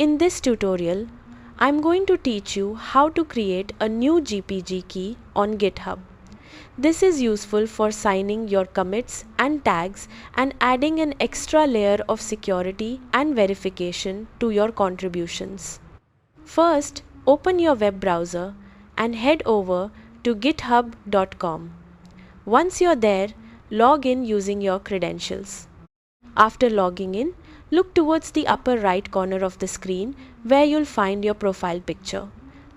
In this tutorial, I'm going to teach you how to create a new GPG key on GitHub. This is useful for signing your commits and tags and adding an extra layer of security and verification to your contributions. First, open your web browser and head over to github.com. Once you're there, log in using your credentials. After logging in, look towards the upper right corner of the screen where you'll find your profile picture.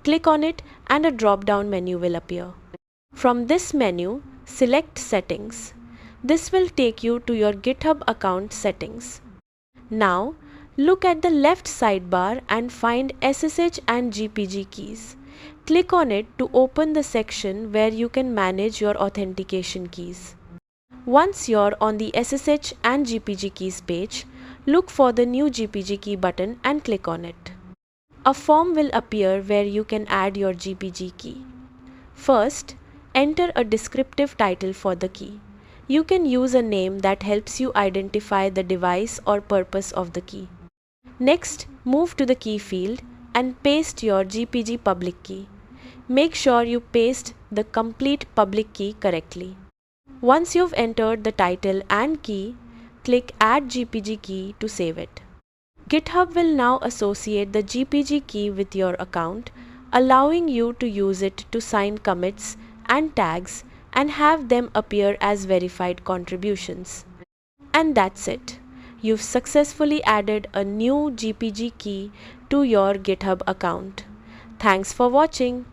Click on it and a drop-down menu will appear. From this menu, select Settings. This will take you to your GitHub account settings. Now, look at the left sidebar and find SSH and GPG keys. Click on it to open the section where you can manage your authentication keys. Once you're on the SSH and GPG keys page, look for the New GPG Key button and click on it. A form will appear where you can add your GPG key. First, enter a descriptive title for the key. You can use a name that helps you identify the device or purpose of the key. Next, move to the key field and paste your GPG public key. Make sure you paste the complete public key correctly. Once you've entered the title and key, click Add GPG Key to save it. GitHub will now associate the GPG key with your account, allowing you to use it to sign commits and tags and have them appear as verified contributions. And that's it. You've successfully added a new GPG key to your GitHub account. Thanks for watching.